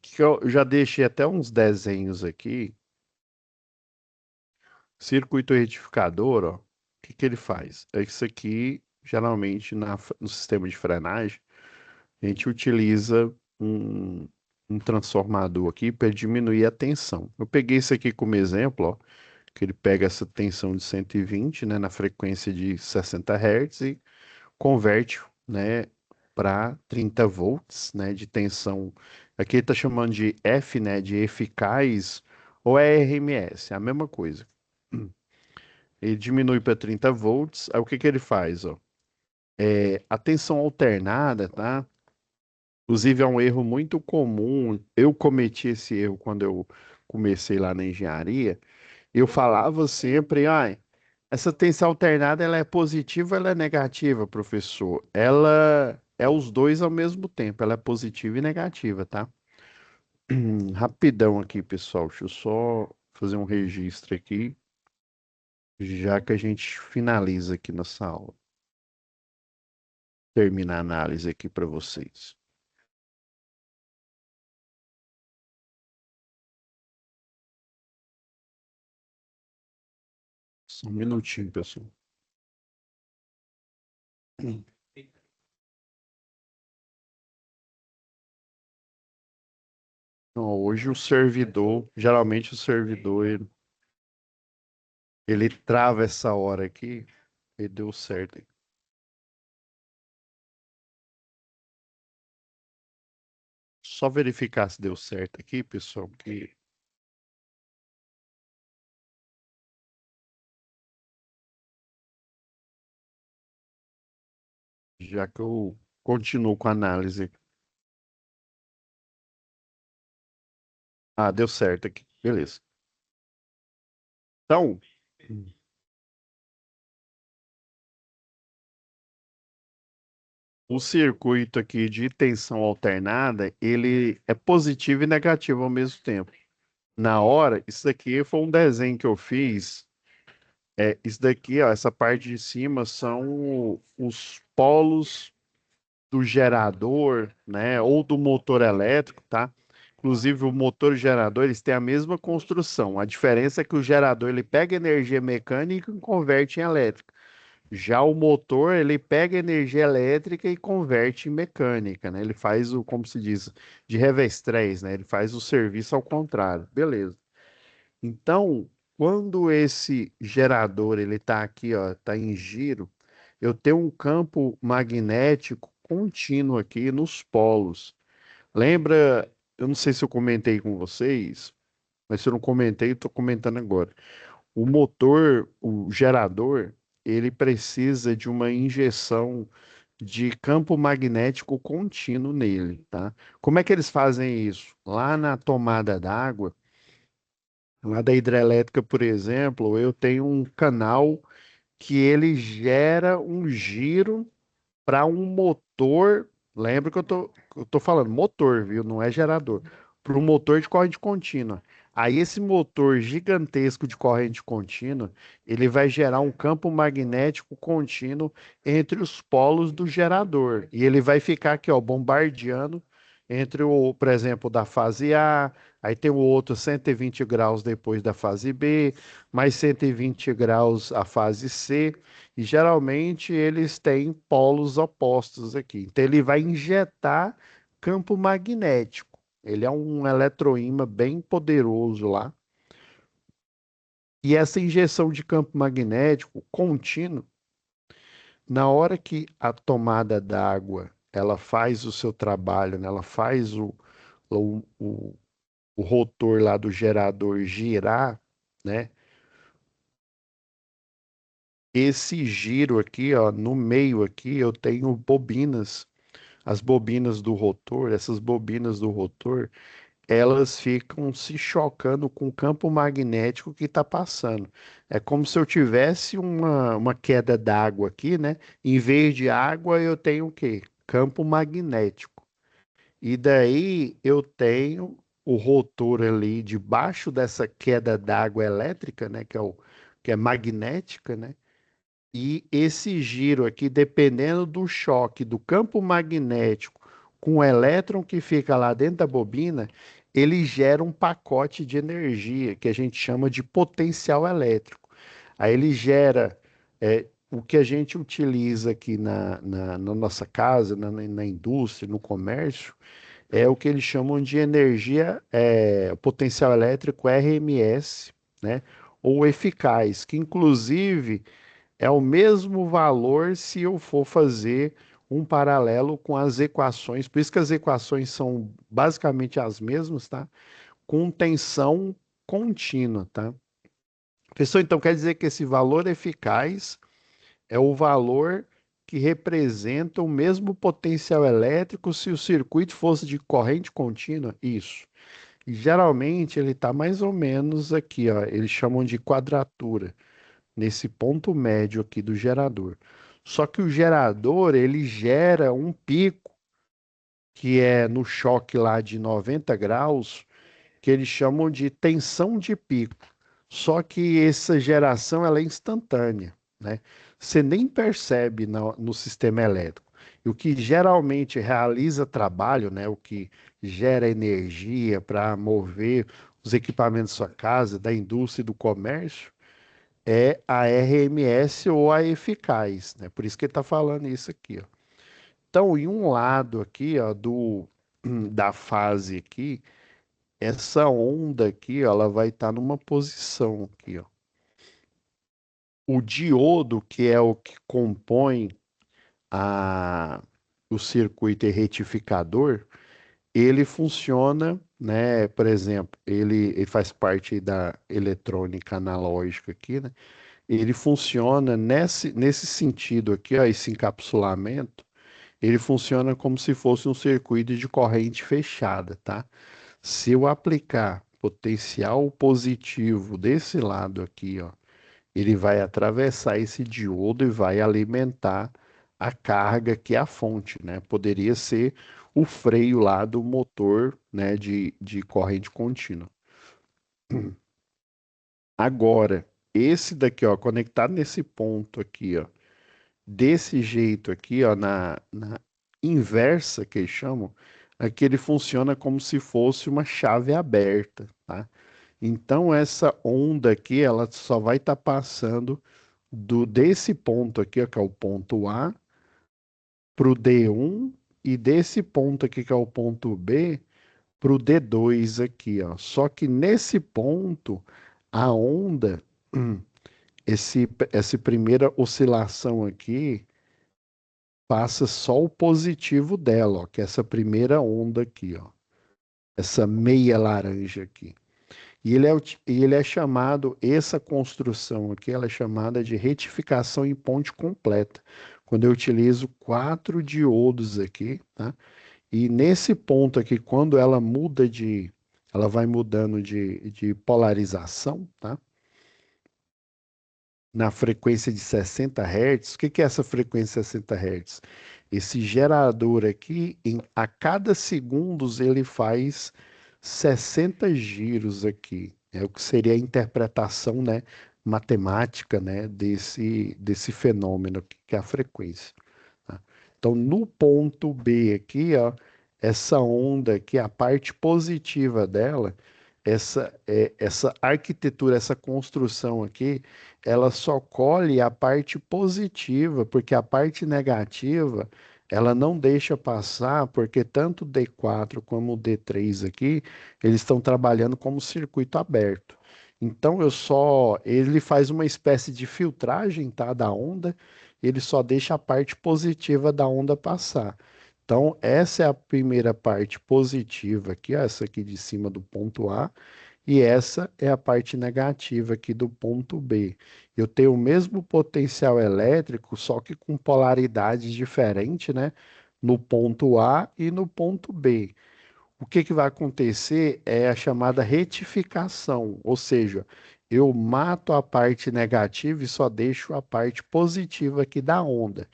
Que eu já deixei até uns desenhos aqui. Circuito retificador, ó. O que que ele faz? É isso aqui, geralmente, no sistema de frenagem, a gente utiliza um transformador aqui para diminuir a tensão. Eu peguei isso aqui como exemplo, ó, que ele pega essa tensão de 120, né, na frequência de 60 Hz e converte, né, para 30 volts, né, de tensão. Aqui ele está chamando de F, né, de eficaz, ou é RMS, é a mesma coisa. Ele diminui para 30 volts, aí o que que ele faz, ó? A tensão alternada, tá? Inclusive é um erro muito comum. Eu cometi esse erro quando eu comecei lá na engenharia. Eu falava sempre, ai, essa tensão alternada ela é positiva, ou ela é negativa, professor. Ela é os dois ao mesmo tempo, ela é positiva e negativa, tá? Rapidão aqui, pessoal. Deixa eu só fazer um registro aqui, já que a gente finaliza aqui nossa aula. Terminar a análise aqui para vocês. Só um minutinho, pessoal. Então, hoje o servidor, geralmente o servidor, ele trava essa hora aqui e deu certo. Só verificar se deu certo aqui, pessoal, que já que eu continuo com a análise. Ah, deu certo aqui. Beleza. Então, o circuito aqui de tensão alternada, ele é positivo e negativo ao mesmo tempo. Na hora, isso aqui foi um desenho que eu fiz. Isso daqui, ó, essa parte de cima são os polos do gerador, né, ou do motor elétrico, tá? Inclusive o motor e o gerador, eles têm a mesma construção. A diferença é que o gerador ele pega energia mecânica e converte em elétrica. Já o motor, ele pega energia elétrica e converte em mecânica, né? Ele faz o, como se diz, de revestrez, né? Ele faz o serviço ao contrário. Beleza. Então, quando esse gerador ele está aqui, ó, está em giro, eu tenho um campo magnético contínuo aqui nos polos. Lembra? Eu não sei se eu comentei com vocês, mas se eu não comentei, estou comentando agora. O motor, o gerador, ele precisa de uma injeção de campo magnético contínuo nele, tá? Como é que eles fazem isso? Lá na tomada d'água, lá da hidrelétrica, por exemplo, eu tenho um canal que ele gera um giro para um motor. Lembra que eu tô falando motor, viu? Não é gerador. para um motor de corrente contínua. Aí esse motor gigantesco de corrente contínua, ele vai gerar um campo magnético contínuo entre os polos do gerador. E ele vai ficar aqui, ó, bombardeando entre o, por exemplo, da fase A, aí tem o outro 120 graus depois da fase B, mais 120 graus a fase C, e geralmente eles têm polos opostos aqui. Então ele vai injetar campo magnético. Ele é um eletroímã bem poderoso lá. E essa injeção de campo magnético contínuo, na hora que a tomada d'água ela faz o seu trabalho, né? Ela faz o, o, o rotor lá do gerador girar, né? Esse giro aqui, ó, no meio aqui, eu tenho bobinas. As bobinas do rotor, essas bobinas do rotor, elas ficam se chocando com o campo magnético que está passando. É como se eu tivesse uma queda d'água aqui, né? Em vez de água, eu tenho o quê? Campo magnético. E daí eu tenho o rotor ali debaixo dessa queda d'água elétrica, né? Que é magnética, né? E esse giro aqui, dependendo do choque do campo magnético com o elétron que fica lá dentro da bobina, ele gera um pacote de energia que a gente chama de potencial elétrico. Aí ele gera o que a gente utiliza aqui na nossa casa, na indústria, no comércio, é o que eles chamam de energia, potencial elétrico RMS, né? Ou eficaz, que inclusive é o mesmo valor se eu for fazer um paralelo com as equações, por isso que as equações são basicamente as mesmas, tá? Com tensão contínua, tá? Pessoal, então quer dizer que esse valor eficaz é o valor que representa o mesmo potencial elétrico se o circuito fosse de corrente contínua? Isso. E geralmente ele está mais ou menos aqui, ó, eles chamam de quadratura nesse ponto médio aqui do gerador. Só que o gerador, ele gera um pico, que é no choque lá de 90 graus, que eles chamam de tensão de pico. Só que essa geração ela é instantânea, né? Você nem percebe no sistema elétrico. E o que geralmente realiza trabalho, né? O que gera energia para mover os equipamentos da sua casa, da indústria e do comércio, é a RMS ou a eficaz, né? Por isso que ele está falando isso aqui, ó. Então, em um lado aqui, ó, da fase aqui, essa onda aqui, ó, ela vai estar numa posição aqui, ó. O diodo, que é o que compõe a, o circuito retificador, ele funciona, né? Por exemplo, ele faz parte da eletrônica analógica aqui, né? Ele funciona nesse sentido aqui, ó, esse encapsulamento, ele funciona como se fosse um circuito de corrente fechada, tá? Se eu aplicar potencial positivo desse lado aqui, ó, ele vai atravessar esse diodo e vai alimentar a carga que é a fonte, né? Poderia ser o freio lá do motor, né, de corrente contínua. Agora, esse daqui, ó, conectado nesse ponto aqui, ó, desse jeito aqui, ó, na inversa que eles chamam, aqui ele funciona como se fosse uma chave aberta, tá? Então essa onda aqui, ela só vai estar passando desse ponto aqui, ó, que é o ponto A, para o D1 e desse ponto aqui, que é o ponto B, para o D2 aqui, ó. Só que nesse ponto, a onda, essa primeira oscilação aqui, passa só o positivo dela, ó, que é essa primeira onda aqui, ó, essa meia laranja aqui. E ele é chamado, essa construção aqui, ela é chamada de retificação em ponte completa, quando eu utilizo 4 diodos aqui, tá? E nesse ponto aqui, quando ela vai mudando de polarização, tá? Na frequência de 60 Hz. O que que é essa frequência de 60 Hz? Esse gerador aqui, a cada segundos, ele faz 60 giros aqui. É o que seria a interpretação, né, matemática, né, desse fenômeno aqui, que é a frequência. Tá? Então, no ponto B aqui, ó, essa onda aqui, a parte positiva dela, essa arquitetura, essa construção aqui, ela só colhe a parte positiva, porque a parte negativa, ela não deixa passar, porque tanto o D4 como o D3 aqui, eles estão trabalhando como circuito aberto. Então, ele faz uma espécie de filtragem, tá, da onda, ele só deixa a parte positiva da onda passar. Então, essa é a primeira parte positiva aqui, ó, essa aqui de cima do ponto A, e essa é a parte negativa aqui do ponto B. Eu tenho o mesmo potencial elétrico, só que com polaridades diferentes, né? No ponto A e no ponto B. O que que vai acontecer é a chamada retificação, ou seja, eu mato a parte negativa e só deixo a parte positiva aqui da onda.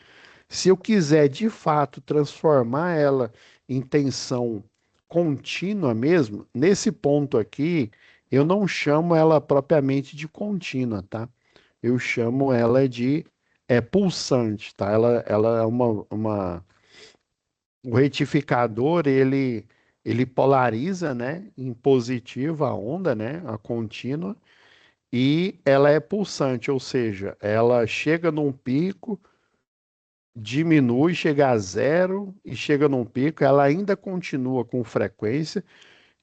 Se eu quiser de fato transformar ela em tensão contínua mesmo, nesse ponto aqui, eu não chamo ela propriamente de contínua, tá? Eu chamo ela de pulsante, tá? Ela é o retificador, ele polariza, né, em positivo a onda, né, a contínua, e ela é pulsante, ou seja, ela chega num pico, diminui, chega a zero e chega num pico, ela ainda continua com frequência,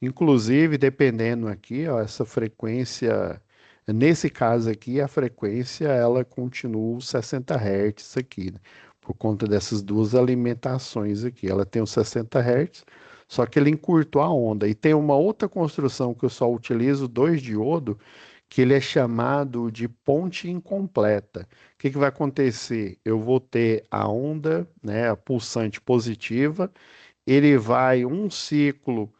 inclusive dependendo aqui, ó, essa frequência, nesse caso aqui, a frequência ela continua os 60 Hz aqui, né? Por conta dessas duas alimentações aqui. Ela tem os 60 Hz, só que ele encurtou a onda. E tem uma outra construção que eu só utilizo, dois diodo, que ele é chamado de ponte incompleta. O que que vai acontecer? Eu vou ter a onda, né, a pulsante positiva, ele vai um ciclo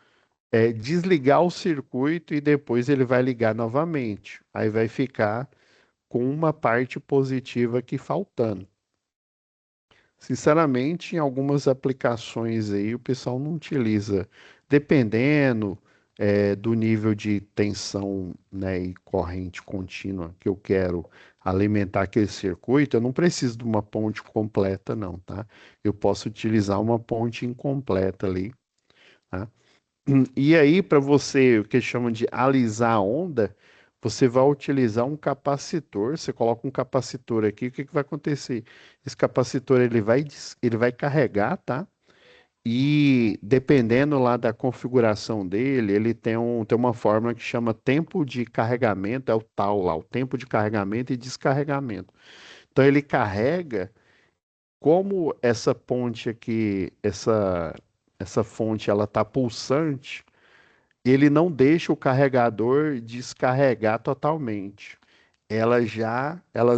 desligar o circuito e depois ele vai ligar novamente. Aí vai ficar com uma parte positiva aqui faltando. Sinceramente, em algumas aplicações aí o pessoal não utiliza, dependendo do nível de tensão, né, e corrente contínua que eu quero alimentar aquele circuito, eu não preciso de uma ponte completa, não, tá? Eu posso utilizar uma ponte incompleta ali, tá? E aí, para você, o que chamam de alisar a onda, você vai utilizar um capacitor. Você coloca um capacitor aqui, o que que vai acontecer? Esse capacitor ele vai carregar, tá? E dependendo lá da configuração dele, ele tem uma fórmula que chama tempo de carregamento, é o tal lá, o tempo de carregamento e descarregamento. Então ele carrega, como essa ponte aqui, essa fonte, ela tá pulsante, ele não deixa o carregador descarregar totalmente. Ela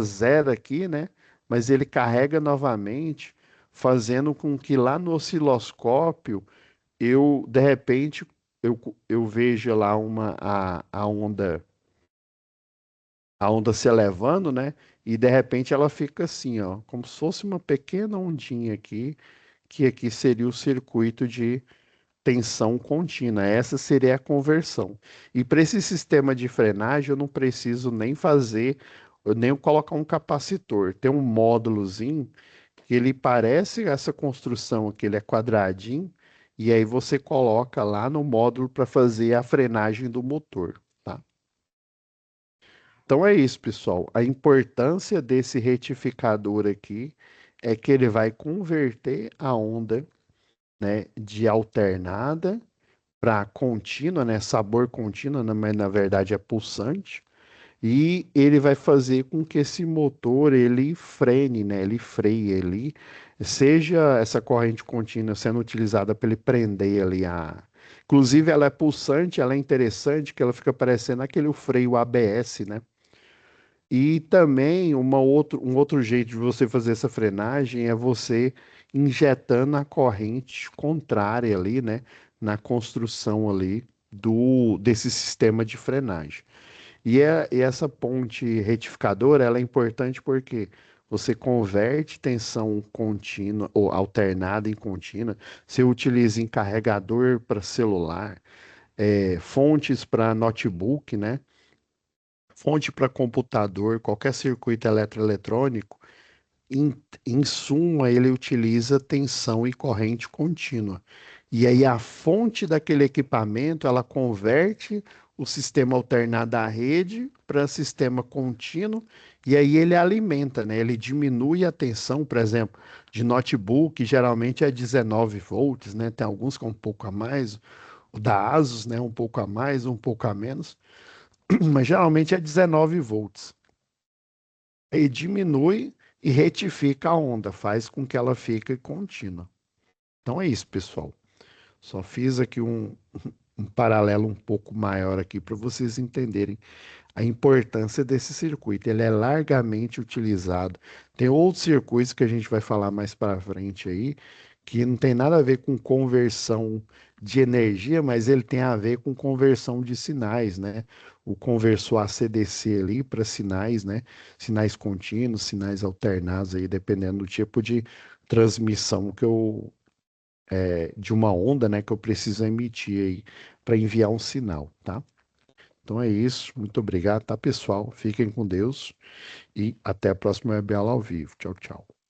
zera aqui, né? Mas ele carrega novamente, fazendo com que lá no osciloscópio de repente, eu veja lá a onda se elevando, né? E de repente ela fica assim, ó, como se fosse uma pequena ondinha aqui, que aqui seria o circuito de tensão contínua. Essa seria a conversão. E para esse sistema de frenagem, eu não preciso nem fazer, eu nem colocar um capacitor. Tem um módulozinho que ele parece essa construção aqui, ele é quadradinho, e aí você coloca lá no módulo para fazer a frenagem do motor, tá? Então é isso, pessoal. A importância desse retificador aqui é que ele vai converter a onda, né, de alternada para contínua, né? Sabor contínuo, né, mas na verdade é pulsante. E ele vai fazer com que esse motor ele frene, né? Ele freie ali, seja essa corrente contínua sendo utilizada para ele prender ali a. Inclusive, ela é pulsante, ela é interessante, que ela fica parecendo aquele freio ABS, né? E também um outro jeito de você fazer essa frenagem é você injetando a corrente contrária ali, né, na construção ali desse sistema de frenagem. E essa ponte retificadora, ela é importante porque você converte tensão contínua ou alternada em contínua, você utiliza em carregador para celular, fontes para notebook, né? Fonte para computador, qualquer circuito eletroeletrônico, em, em suma, ele utiliza tensão e corrente contínua. E aí a fonte daquele equipamento, ela converte o sistema alternado à rede para sistema contínuo, e aí ele alimenta, né? Ele diminui a tensão, por exemplo, de notebook, geralmente é 19 volts, né? Tem alguns com um pouco a mais, o da Asus, né? Um pouco a mais, um pouco a menos, mas geralmente é 19 volts. Aí diminui e retifica a onda, faz com que ela fique contínua. Então é isso, pessoal. Só fiz aqui um paralelo um pouco maior aqui para vocês entenderem a importância desse circuito. Ele é largamente utilizado. Tem outros circuitos que a gente vai falar mais para frente aí, que não tem nada a ver com conversão de energia, mas ele tem a ver com conversão de sinais, né? O conversor AC/DC ali para sinais, né? Sinais contínuos, sinais alternados aí, dependendo do tipo de transmissão que eu de uma onda, né, que eu preciso emitir aí para enviar um sinal, tá? Então é isso. Muito obrigado, tá, pessoal? Fiquem com Deus e até a próxima web aula ao vivo. Tchau, tchau.